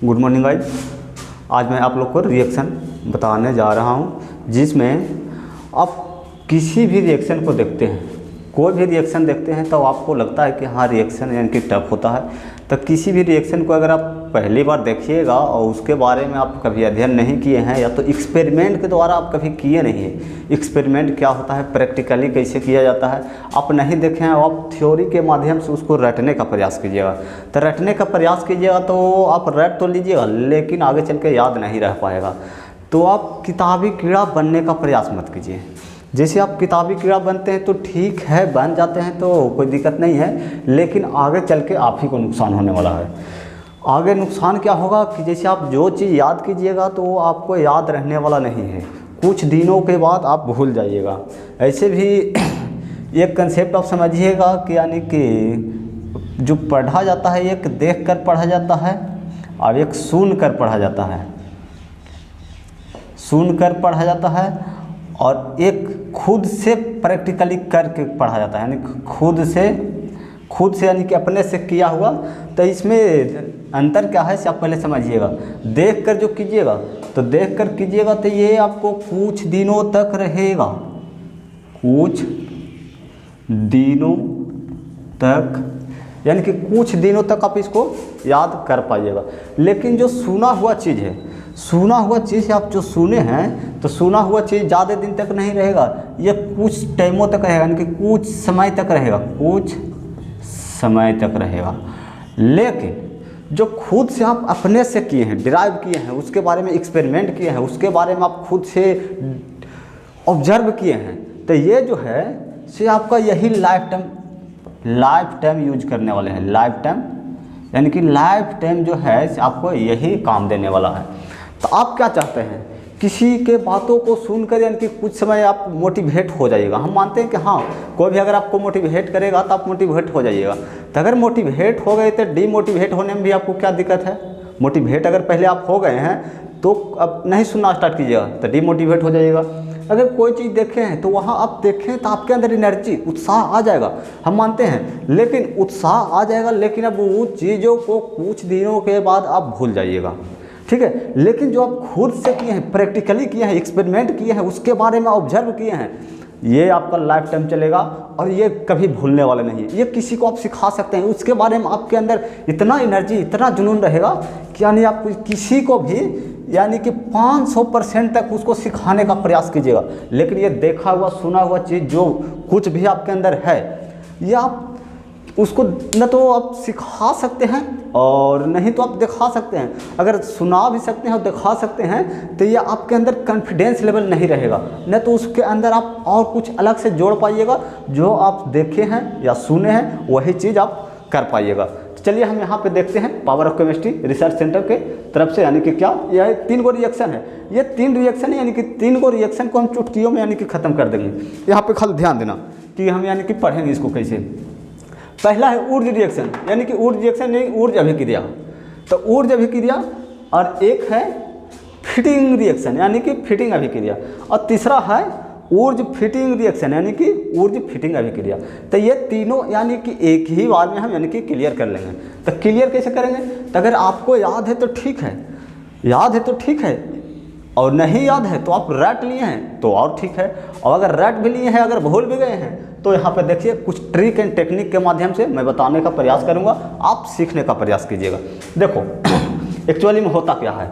Good morning guys. आज मैं आप लोग को रिएक्शन बताने जा रहा हूं, जिसमें आप किसी भी रिएक्शन को देखते हैं, कोई भी रिएक्शन देखते हैं तो आपको लगता है कि हाँ रिएक्शन यानी कि टफ होता है। तो किसी भी रिएक्शन को अगर आप पहली बार देखिएगा और उसके बारे में आप कभी अध्ययन नहीं किए हैं या तो एक्सपेरिमेंट के द्वारा आप कभी किए नहीं हैं, एक्सपेरिमेंट क्या होता है, प्रैक्टिकली कैसे किया जाता है, आप नहीं देखें और आप थ्योरी के माध्यम से उसको रटने का प्रयास कीजिएगा। तो रटने का प्रयास कीजिएगा तो आप रट तो लीजिएगा, लेकिन आगे चल के याद नहीं रह पाएगा। तो आप किताबी कीड़ा बनने का प्रयास मत कीजिए। जैसे आप किताबी कीड़ा बनते हैं तो ठीक है, बन जाते हैं तो कोई दिक्कत नहीं है, लेकिन आगे चल के आप ही को नुकसान होने वाला है। आगे नुकसान क्या होगा कि जैसे आप जो चीज़ याद कीजिएगा तो वो आपको याद रहने वाला नहीं है, कुछ दिनों के बाद आप भूल जाइएगा। ऐसे भी एक कंसेप्ट आप समझिएगा कि यानी कि जो पढ़ा जाता है एक देख कर पढ़ा जाता है और एक सुन कर पढ़ा जाता है, सुन कर पढ़ा जाता है और एक खुद से प्रैक्टिकली करके पढ़ा जाता है, यानी खुद से यानी कि अपने से किया हुआ। तो इसमें अंतर क्या है आप पहले समझिएगा। देख कर जो कीजिएगा तो देख कर कीजिएगा तो ये आपको कुछ दिनों तक रहेगा, कुछ दिनों तक, यानी कि कुछ दिनों तक आप इसको याद कर पाइएगा। लेकिन जो सुना हुआ चीज़ है, सुना हुआ चीज़ आप जो सुने हैं तो सुना हुआ चीज़ ज़्यादा दिन तक नहीं रहेगा, ये कुछ टाइमों तक रहेगा, यानी कि कुछ समय तक रहेगा, कुछ समय तक रहेगा। लेकिन जो खुद से आप अपने से किए हैं, डिराइव किए हैं, उसके बारे में एक्सपेरिमेंट किए हैं, उसके बारे में आप खुद से ऑब्जर्व किए हैं, तो ये जो है से आपका यही लाइफ टाइम यूज करने वाले हैं। लाइफ टाइम यानी कि लाइफ टाइम जो है आपको यही काम देने वाला है। तो आप क्या चाहते हैं, किसी के बातों को सुनकर यानी कि कुछ समय आप मोटिवेट हो जाइएगा। हम मानते हैं कि हाँ कोई भी अगर आपको मोटिवेट करेगा तो आप मोटिवेट हो जाइएगा। तो अगर मोटिवेट हो गए तो डीमोटिवेट होने में भी आपको क्या दिक्कत है। मोटिवेट अगर पहले आप हो गए हैं तो अब नहीं सुनना स्टार्ट कीजिएगा तो डीमोटिवेट हो जाइएगा। अगर कोई चीज़ देखे हैं तो वहाँ आप देखें तो आपके अंदर एनर्जी, उत्साह आ जाएगा, हम मानते हैं। लेकिन उत्साह आ जाएगा, लेकिन अब वो चीज़ों को कुछ दिनों के बाद आप भूल जाइएगा, ठीक है। लेकिन जो आप खुद से किए हैं, प्रैक्टिकली किए हैं, एक्सपेरिमेंट किए हैं, उसके बारे में ऑब्जर्व किए हैं, ये आपका लाइफ टाइम चलेगा और ये कभी भूलने वाला नहीं है। ये किसी को आप सिखा सकते हैं, उसके बारे में आपके अंदर इतना एनर्जी, इतना जुनून रहेगा कि यानी आप किसी को भी यानी कि 500% तक उसको सिखाने का प्रयास कीजिएगा। लेकिन ये देखा हुआ सुना हुआ चीज़ जो कुछ भी आपके अंदर है, ये आप उसको न तो आप सिखा सकते हैं और नहीं तो आप दिखा सकते हैं। अगर सुना भी सकते हैं और दिखा सकते हैं तो ये आपके अंदर कॉन्फिडेंस लेवल नहीं रहेगा, न तो उसके अंदर आप और कुछ अलग से जोड़ पाइएगा। जो आप देखे हैं या सुने हैं वही चीज़ आप कर पाइएगा। तो चलिए हम यहाँ पे देखते हैं power of chemistry research centre के तरफ से, यानी कि क्या यह 3 गो रिएक्शन है। ये 3 रिएक्शन है, यानी कि 3 गो रिएक्शन को हम चुटकियों में यानी कि ख़त्म कर देंगे। यहाँ पे खाली ध्यान देना कि हम यानी कि पढ़ेंगे इसको कैसे। पहला है ऊर्ज रिएक्शन, यानी कि ऊर्ज रिएक्शन नहीं, ऊर्ज अभिक्रिया। तो ऊर्ज अभिक्रिया, और एक है फिटिंग रिएक्शन यानी कि फिटिंग अभिक्रिया, और तीसरा है ऊर्ज फिटिंग रिएक्शन यानी कि ऊर्ज फिटिंग अभिक्रिया। तो ये तीनों यानी कि एक ही बार में हम यानी कि क्लियर कर लेंगे। तो क्लियर कैसे करेंगे, तो अगर आपको याद है तो ठीक है, याद है तो ठीक है, और नहीं याद है तो आप रट लिए हैं तो और ठीक है, और अगर रट भी लिए हैं, अगर भूल भी गए हैं तो यहाँ पे देखिए कुछ ट्रिक एंड टेक्निक के माध्यम से मैं बताने का प्रयास करूँगा, आप सीखने का प्रयास कीजिएगा। देखो एक्चुअली में होता क्या है,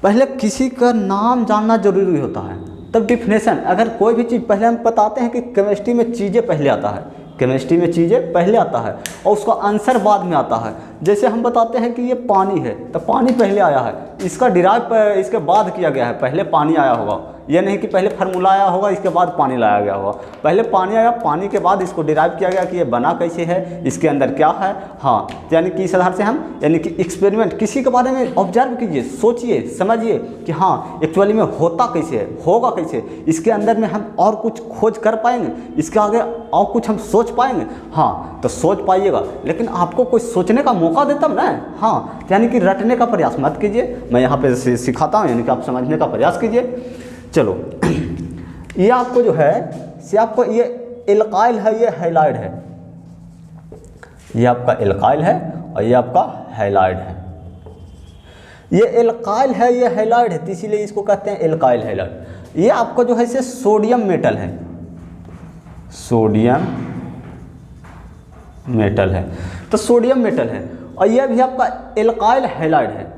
पहले किसी का नाम जानना जरूरी होता है, तब डिफिनेशन। अगर कोई भी चीज़ पहले हम बताते हैं कि केमिस्ट्री में चीज़ें पहले आता है, केमिस्ट्री में चीज़ें पहले आता है और उसका आंसर बाद में आता है। जैसे हम बताते हैं कि ये पानी है तो पानी पहले आया है, इसका डिराइव इसके बाद किया गया है, पहले पानी आया होगा। ये नहीं कि पहले फार्मूला आया होगा इसके बाद पानी लाया गया होगा, पहले पानी आया, पानी के बाद इसको डिराइव किया गया कि ये बना कैसे है, इसके अंदर क्या है। हाँ, यानी कि इस आधार से हम यानी कि एक्सपेरिमेंट किसी के बारे में ऑब्जर्व कीजिए, सोचिए, समझिए कि हाँ एक्चुअली में होता कैसे है, होगा कैसे, इसके अंदर में हम और कुछ खोज कर पाएंगे, इसके आगे और कुछ हम सोच पाएंगे। हाँ तो सोच पाइएगा, लेकिन आपको कोई सोचने का मौका देता ना। हाँ यानी कि रटने का प्रयास मत कीजिए, मैं यहाँ पे सिखाता हूँ, यानी कि आप समझने का प्रयास कीजिए। चलो ये आपको जो है से आपको ये एल्काइल है, ये हैलाइड है, ये आपका एल्काइल है और ये आपका हैलाइड है। ये एल्काइल है, ये हैलाइड है, तो इसीलिए इसको कहते हैं एल्काइल हैलाइड। ये आपका जो है इसे सोडियम मेटल है, सोडियम मेटल है, तो सोडियम मेटल है। और ये भी आपका एल्काइल हैलाइड है।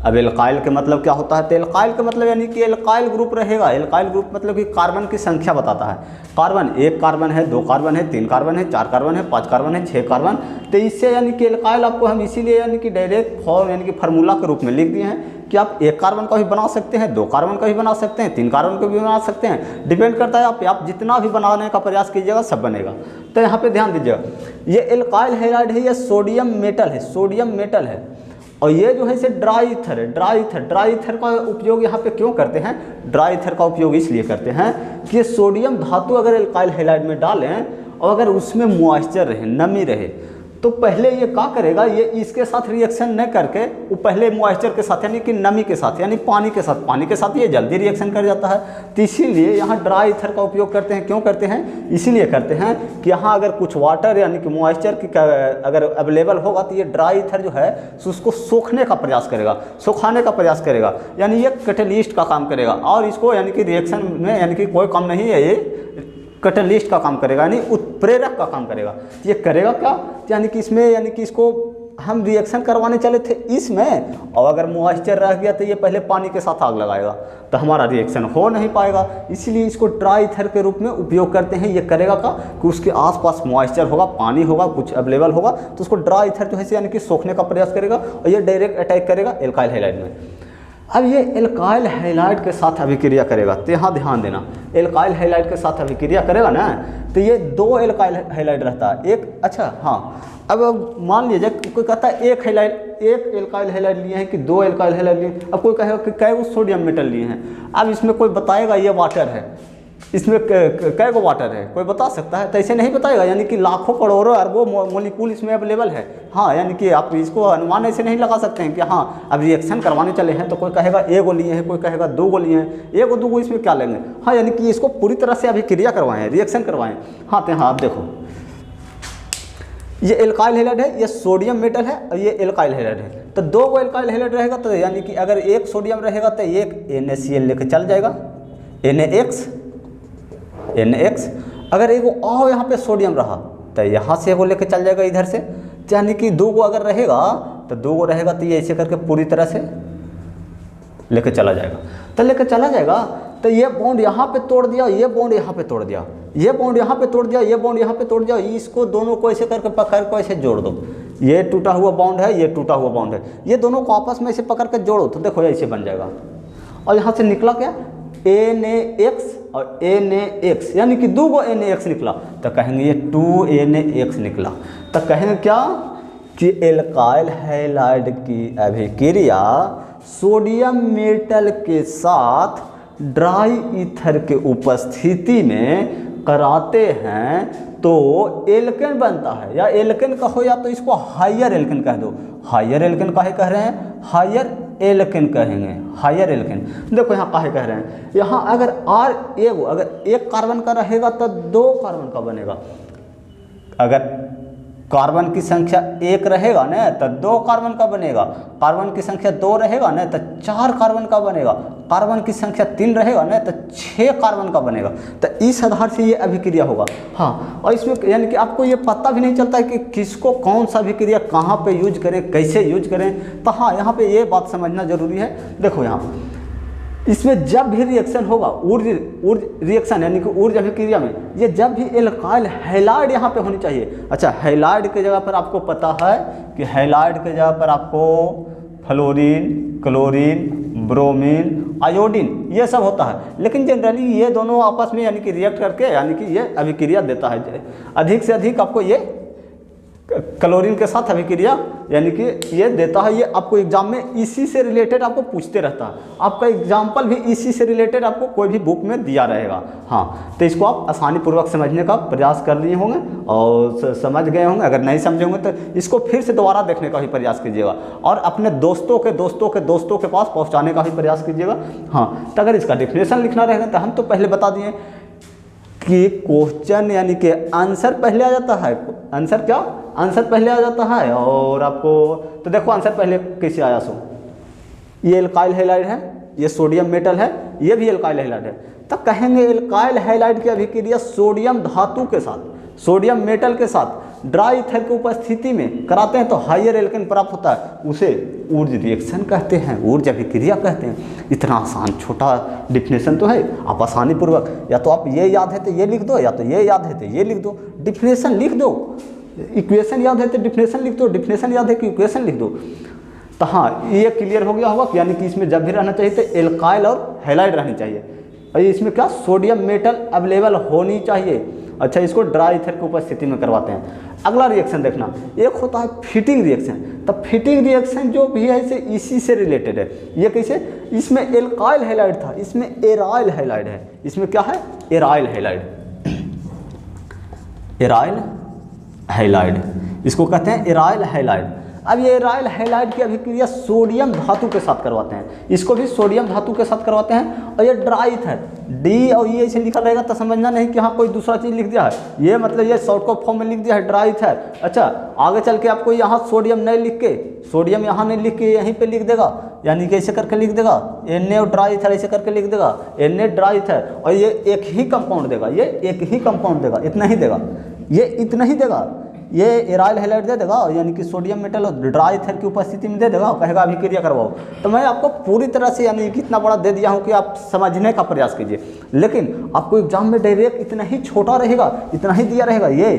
अब एल्काइल के मतलब क्या होता है, तो एल्काइल का मतलब यानी कि एल्काइल ग्रुप रहेगा। एल्काइल ग्रुप मतलब कि कार्बन की संख्या बताता है। कार्बन, 1 कार्बन है, 2 कार्बन है, 3 कार्बन है, 4 कार्बन है, 5 कार्बन है, 6 कार्बन। तो इससे यानी कि एल्काइल आपको हम इसीलिए यानी कि डायरेक्ट फॉर्म यानी कि फार्मूला के रूप में लिख दिए हैं कि आप 1 कार्बन का भी बना सकते हैं, 2 कार्बन का भी बना सकते हैं, 3 कार्बन का भी बना सकते हैं। डिपेंड करता है आप जितना भी बनाने का प्रयास कीजिएगा सब बनेगा। तो यहाँ पे ध्यान दीजिएगा, ये एल्काइल हैलाइड है, ये सोडियम मेटल है, सोडियम मेटल है। और ये जो है इसे ड्राई ईथर है, ड्राई ईथर का उपयोग यहाँ पे क्यों करते हैं, ड्राई ईथर का उपयोग इसलिए करते हैं कि ये सोडियम धातु अगर एल्काइल हैलाइड में डालें और अगर उसमें मॉइस्चर रहे, नमी रहे, तो पहले ये क्या करेगा, ये इसके साथ रिएक्शन न करके वो पहले मॉइस्चर के साथ यानी कि नमी के साथ यानी पानी के साथ ये जल्दी रिएक्शन कर जाता है। तो इसीलिए यहाँ ड्राई ईथर का उपयोग करते हैं। क्यों करते हैं, इसीलिए करते हैं कि यहाँ अगर कुछ वाटर यानी कि मॉइस्चर की अगर अवेलेबल होगा तो ये ड्राई ईथर जो है उसको सोखने का प्रयास करेगा, सुखाने का प्रयास करेगा, यानी ये कैटलिस्ट का काम करेगा। और इसको यानी कि रिएक्शन में यानी कि कोई कम नहीं है, ये कैटलिस्ट का काम करेगा, यानी उत्प्रेरक का काम करेगा। ये करेगा क्या, यानी कि इसमें यानी कि इसको हम रिएक्शन करवाने चले थे इसमें, और अगर मॉइस्चर रह गया तो ये पहले पानी के साथ आग लगाएगा, तो हमारा रिएक्शन हो नहीं पाएगा। इसीलिए इसको ड्राई ईथर के रूप में उपयोग करते हैं। ये करेगा क्या कि उसके आसपास मॉइस्चर होगा, पानी होगा, कुछ अवेलेबल होगा, तो उसको ड्राई ईथर जो है यानी कि सोखने का प्रयास करेगा और ये डायरेक्ट अटैक करेगा एल्काइल हैलाइड में। अब ये एल्काइल हैलाइड के साथ अभिक्रिया करेगा, तो यहाँ ध्यान देना, एल्काइल हैलाइड के साथ अभिक्रिया करेगा ना, तो ये 2 एल्काइल हैलाइड रहता है। एक अच्छा हाँ, अब मान लीजिए कोई कहता है एक एल्काइल हैलाइड लिए हैं कि 2 एल्काइल हैलाइड लिए, अब कोई कहेगा कि कै वो सोडियम मेटल लिए हैं। अब इसमें कोई बताएगा ये वाटर है, इसमें कै गो वाटर है, कोई बता सकता है, तो ऐसे नहीं बताएगा, यानी कि लाखों करोड़ों अरबों मोलिक्यूल इसमें अवेलेबल है। हाँ, यानी कि आप इसको अनुमान ऐसे नहीं लगा सकते हैं कि हाँ अब रिएक्शन करवाने चले हैं तो कोई कहेगा 1 गो लिए हैं, कोई कहेगा 2 गो लिए हैं, 1 गो 2 गो इसमें क्या लेंगे। हाँ, यानी कि इसको पूरी तरह से अभिक्रिया करवाएं, रिएक्शन करवाएं। हाँ, तो हाँ आप देखो, ये एल्काइल हैलाइड है, ये सोडियम मेटल है और ये एल्काइल हैलाइड है। तो 2 गो एल्काइल हैलाइड रहेगा, तो यानी कि अगर 1 सोडियम रहेगा तो 1 NaCl लेके चल जाएगा, NaX। अगर एगो और यहाँ पे सोडियम रहा तो यहाँ से एगो लेके चल जाएगा इधर से, यानी कि 2 गो अगर रहेगा तो 2 गो रहेगा, तो ये ऐसे करके पूरी तरह से लेके चला जाएगा। तो लेके चला जाएगा तो ये बॉन्ड यहाँ पे तोड़ दिया, ये बॉन्ड यहाँ पे तोड़ दिया, ये बॉन्ड यहाँ पे तोड़ दिया, ये बॉन्ड यहाँ पे तोड़ दिया, इसको दोनों को ऐसे करके पकड़ को ऐसे जोड़ दो। ये टूटा हुआ बॉन्ड है, ये टूटा हुआ बॉन्ड है, ये दोनों को आपस में ऐसे पकड़ कर जोड़ो तो देखो ऐसे बन जाएगा। और यहाँ से निकला क्या, NaX और NaX, यानी कि 2 गो NaX निकला, तो कहेंगे ये 2 NaX निकला। तो कहेंगे क्या कि एल्काइल हैलाइड की अभिक्रिया सोडियम मेटल के साथ ड्राई ईथर के उपस्थिति में कराते हैं तो एल्केन बनता है, या एल्केन कहो या तो इसको हायर एल्केन कह दो। हायर एल्केन काहे कह रहे हैं, हायर एल्केन कहेंगे, हायर एल्केन। देखो यहाँ काहे कह रहे हैं, यहाँ अगर अगर 1 कार्बन का रहेगा तो 2 कार्बन का बनेगा। अगर कार्बन की संख्या 1 रहेगा ना तो 2 कार्बन का बनेगा, कार्बन की संख्या 2 रहेगा ना तो 4 कार्बन का बनेगा, कार्बन की संख्या 3 रहेगा ना तो 6 कार्बन का बनेगा। तो इस आधार से ये अभिक्रिया होगा। हाँ, और इसमें यानी कि आपको ये पता भी नहीं चलता है कि किसको कौन सा अभिक्रिया कहाँ पे यूज करें, कैसे यूज करें। तो हाँ, यहाँ पे ये बात समझना जरूरी है। देखो यहाँ इसमें जब भी रिएक्शन होगा, ऊर्ज रिएक्शन यानी कि ऊर्ज अभिक्रिया में, ये जब भी एल्काइल हैलाइड यहाँ पे होनी चाहिए। अच्छा, हैलाइड के जगह पर आपको पता है कि हैलाइड के जगह पर आपको फ्लोरीन, क्लोरीन, ब्रोमीन, आयोडीन ये सब होता है, लेकिन जनरली ये दोनों आपस में यानी कि रिएक्ट करके यानी कि ये अभिक्रिया देता है। अधिक से अधिक आपको ये क्लोरीन के साथ अभिक्रिया यानी कि ये देता है। ये आपको एग्जाम में इसी से रिलेटेड आपको पूछते रहता है, आपका एग्जाम्पल भी इसी से रिलेटेड आपको कोई भी बुक में दिया रहेगा। हाँ, तो इसको आप आसानी पूर्वक समझने का प्रयास कर लिए होंगे और समझ गए होंगे। अगर नहीं समझे होंगे तो इसको फिर से दोबारा देखने का भी प्रयास कीजिएगा और अपने दोस्तों के पास पहुँचाने का भी प्रयास कीजिएगा। हाँ, तो अगर इसका डेफिनेशन लिखना रहेगा तो हम तो पहले बता दिए कि क्वेश्चन यानी कि आंसर पहले आ जाता है। आंसर पहले आ जाता है। और आपको तो देखो आंसर पहले कैसे आया सो, ये एल्काइल हैलाइड है, ये सोडियम मेटल है, ये भी एल्काइल हैलाइड है। तो कहेंगे एल्काइल हैलाइड की अभिक्रिया सोडियम धातु के साथ, सोडियम मेटल के साथ ड्राई ईथर की उपस्थिति में कराते हैं तो हायर एल्केन प्राप्त होता है, उसे ऊर्ज रिएक्शन कहते हैं, ऊर्ज अभिक्रिया कहते हैं। इतना आसान छोटा डिफिनेशन तो है, आप आसानी पूर्वक या तो आप ये याद है तो ये लिख दो, या तो ये याद है तो ये लिख दो, डिफिनेशन लिख दो। इक्वेशन याद है तो डिफिनेशन लिख दो, डिफिनेशन याद है कि इक्वेशन लिख दो। तो हाँ, ये क्लियर हो गया होगा कि यानी कि इसमें जब भी रहना चाहिए तो एल्काइल और हैलाइड रहनी चाहिए, और इसमें क्या सोडियम मेटल अवेलेबल होनी चाहिए। अच्छा, इसको ड्राई ईथर की उपस्थिति में करवाते हैं। अगला रिएक्शन देखना, एक होता है फिटिंग रिएक्शन। तो फिटिंग रिएक्शन जो भी है इसे इसी से रिलेटेड है। ये कैसे, इसमें एल्काइल हैलाइड था, इसमें एराइल हैलाइड है। इसमें क्या है, एराइल हैलाइड, एराइल हैलाइड, इसको कहते हैं एराइल हैलाइड। अब ये एराइल हैलाइड की अभिक्रिया सोडियम धातु के साथ करवाते हैं, इसको भी सोडियम धातु के साथ करवाते हैं। और ये ड्राई ईथर, डी और ये ऐसे लिखा रहेगा तो समझना नहीं कि हाँ कोई दूसरा चीज़ लिख दिया है, ये मतलब ये शॉर्टकट फॉर्म में लिख दिया है ड्राई ईथर। अच्छा, आगे चल के आपको यहाँ सोडियम नहीं लिख के, सोडियम यहाँ नहीं लिख के यहीं पे लिख देगा, यानी कि ऐसे करके लिख देगा Na और ड्राई ईथर, ऐसे करके लिख देगा Na ड्राई ईथर, और ये एक ही कंपाउंड देगा, ये एक ही कंपाउंड देगा, इतना ही देगा, ये इतना ही देगा। ये एराइल हैलाइड दे देगा, यानी कि सोडियम मेटल और ड्राई ईथर की उपस्थिति में दे देगा, कहेगा अभिक्रिया करवाओ। तो मैं आपको पूरी तरह से यानी कि इतना बड़ा दे दिया हूँ कि आप समझने का प्रयास कीजिए, लेकिन आपको एग्जाम में डायरेक्ट इतना ही छोटा रहेगा, इतना ही दिया रहेगा, ये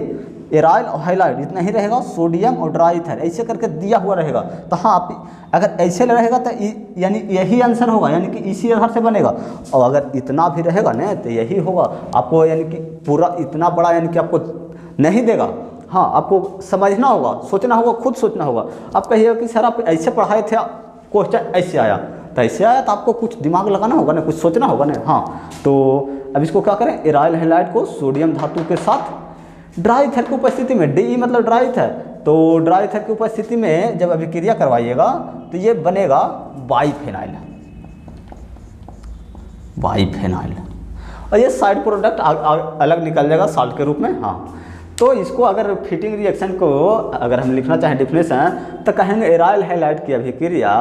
एराइल और हैलाइड इतना ही रहेगा, सोडियम और ड्राई ईथर ऐसे करके दिया हुआ रहेगा। तो हाँ, आप अगर ऐसे रहेगा तो यानी यही आंसर होगा, यानी कि इसी आधार से बनेगा। और अगर इतना भी रहेगा ना तो यही होगा आपको, यानी कि पूरा इतना बड़ा यानी कि आपको नहीं देगा। हाँ, आपको समझना होगा, सोचना होगा, खुद सोचना होगा। आप कहिएगा कि सर आप ऐसे पढ़ाए थे, क्वेश्चन ऐसे आया, तो ऐसे आया तो आपको कुछ दिमाग लगाना होगा ना, कुछ सोचना होगा ना। हाँ, तो अब इसको क्या करें, एराइल हैलाइड को सोडियम धातु के साथ ड्राई ईथर की उपस्थिति में, डी मतलब ड्राई ईथर, तो ड्राई ईथर की उपस्थिति में जब अभिक्रिया करवाइएगा तो ये बनेगा बाइफेनाइल, बाइफेनाइल, और ये साइड प्रोडक्ट अलग निकल जाएगा साल्ट के रूप में। हाँ, तो इसको अगर फिटिंग रिएक्शन को अगर हम लिखना चाहें डिफिनेशन, तो कहेंगे एराइल हैलाइड की अभिक्रिया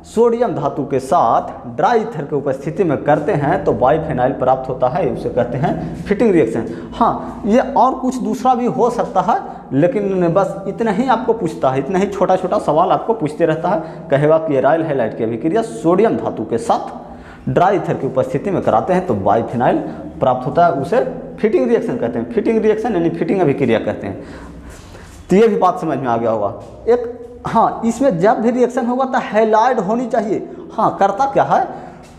सोडियम धातु के साथ ड्राई ईथर की उपस्थिति में करते हैं तो बाइफेनाइल प्राप्त होता है, उसे कहते हैं फिटिंग रिएक्शन। हाँ, ये और कुछ दूसरा भी हो सकता है, लेकिन बस इतना ही आपको पूछता है, इतना ही छोटा छोटा सवाल आपको पूछते रहता है। कहेगा कि एराइल हैलाइड की अभिक्रिया सोडियम धातु के साथ ड्राई ईथर की उपस्थिति में कराते हैं तो बाइफेनाइल प्राप्त होता है, उसे फिटिंग रिएक्शन कहते हैं। फिटिंग रिएक्शन यानी फिटिंग अभिक्रिया कहते हैं। तो ये भी बात समझ में आ गया होगा। एक हाँ, इसमें जब भी रिएक्शन होगा तो हैलाइड होनी चाहिए। हाँ, करता क्या है,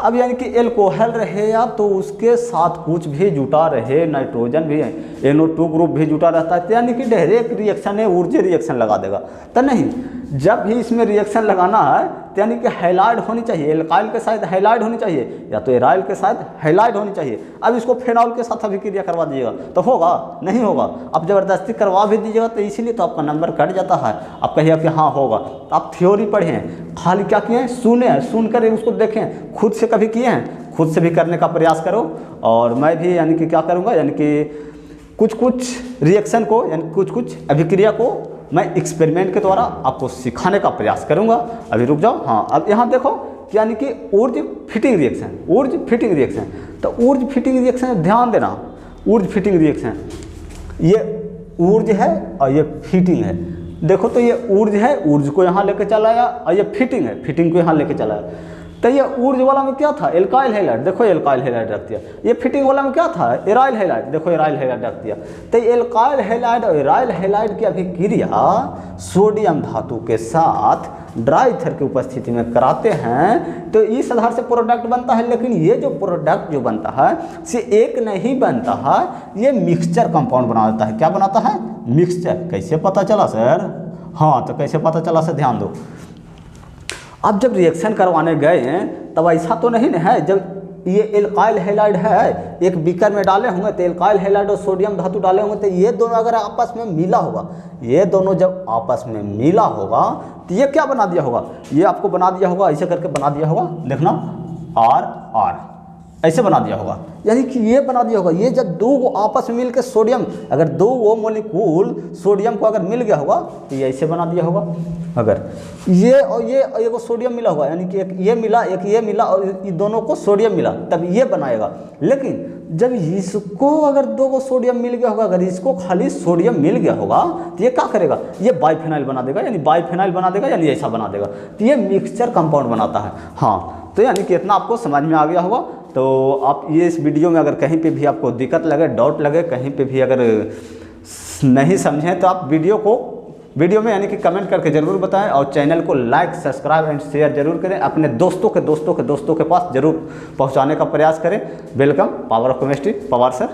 अब यानी कि एल्कोहल रहे या तो उसके साथ कुछ भी जुटा रहे, नाइट्रोजन भी है, NO2 ग्रुप भी जुटा रहता है, तो यानी कि डायरेक्ट रिएक्शन है, ऊर्जा रिएक्शन लगा देगा। तो नहीं, जब भी इसमें रिएक्शन लगाना है तो यानी कि हैलाइड होनी चाहिए, एल्काइल के साथ हैलाइड होनी चाहिए, या तो एराइल के साथ हैलाइड होनी चाहिए। अब इसको फेनॉल के साथ अभिक्रिया करवा दीजिएगा तो होगा, नहीं होगा। आप ज़बरदस्ती करवा भी दीजिएगा तो इसीलिए तो आपका नंबर कट जाता है। आप कहिए कि हाँ होगा, तो आप थ्योरी पढ़े हैं, खाली क्या किए हैं, सुने हैं, सुन कर उसको देखें, खुद से कभी किए हैं, खुद से भी करने का प्रयास करो। और मैं भी यानी कि क्या करूँगा, यानी कि कुछ कुछ रिएक्शन को, यानी कुछ कुछ अभिक्रिया को मैं एक्सपेरिमेंट के द्वारा आपको सिखाने का प्रयास करूंगा। अभी रुक जाओ। हाँ, अब यहाँ देखो कि यानी कि Wurtz fitting reaction, Wurtz fitting reaction. तो ऊर्ज फिटिंग रिएक्शन ध्यान देना, ऊर्ज फिटिंग रिएक्शन, ये ऊर्ज है और ये फिटिंग है। देखो तो ये ऊर्ज है, ऊर्ज को यहाँ लेके चला आया, और ये फिटिंग है, फिटिंग को यहाँ लेके चला आया। तो ये ऊर्ज वाला में क्या था, एल्काइल हैलाइड, देखो एल्काइल हैलाइड रख दिया। ये फिटिंग वाला में क्या था, एराइल हैलाइड, देखो एराइल हैलाइड रख दिया। तो एल्काइल हैलाइड और एराइल हैलाइड की अभिक्रिया सोडियम धातु के साथ ड्राई ईथर की उपस्थिति में कराते हैं तो इस आधार से प्रोडक्ट बनता है। लेकिन ये जो प्रोडक्ट जो बनता है से एक नहीं बनता है, ये मिक्सचर कंपाउंड बना देता है। क्या बनाता है, मिक्सचर। कैसे पता चला सर, हाँ तो कैसे पता चला सर, ध्यान दो। अब जब रिएक्शन करवाने गए हैं तब ऐसा तो नहीं ना है, जब ये एल्काइल हैलाइड है, एक बीकर में डाले होंगे तो एल्काइल हैलाइड और सोडियम धातु डाले होंगे, तो ये दोनों अगर आपस में मिला होगा, ये दोनों जब आपस में मिला होगा तो ये क्या बना दिया होगा, ये आपको बना दिया होगा, ऐसे करके बना दिया होगा, देखना R R, ऐसे बना दिया होगा, यानी कि ये बना दिया होगा। ये जब दो वो आपस में मिल के सोडियम, अगर दो वो मोलिक्यूल सोडियम को अगर मिल गया होगा तो ये ऐसे बना दिया होगा। अगर ये और ये एगो सोडियम मिला होगा, यानी कि एक ये मिला एक ये मिला और ये दोनों को सोडियम मिला, तब ये बनाएगा। लेकिन जब इसको अगर दो को सोडियम मिल गया होगा, अगर इसको खाली सोडियम मिल गया होगा तो ये क्या करेगा, ये बाइफेनाइल बना देगा, यानी बाइफेनाइल बना देगा, यानी ऐसा बना देगा। तो ये मिक्सचर कंपाउंड बनाता है। हाँ, तो यानी कि इतना आपको समझ में आ गया होगा। तो आप ये इस वीडियो में अगर कहीं पे भी आपको दिक्कत लगे, डाउट लगे, कहीं पे भी अगर नहीं समझें तो आप वीडियो में यानी कि कमेंट करके ज़रूर बताएं, और चैनल को लाइक सब्सक्राइब एंड शेयर जरूर करें, अपने दोस्तों के पास ज़रूर पहुंचाने का प्रयास करें। Welcome, power of chemistry, Pawar sir.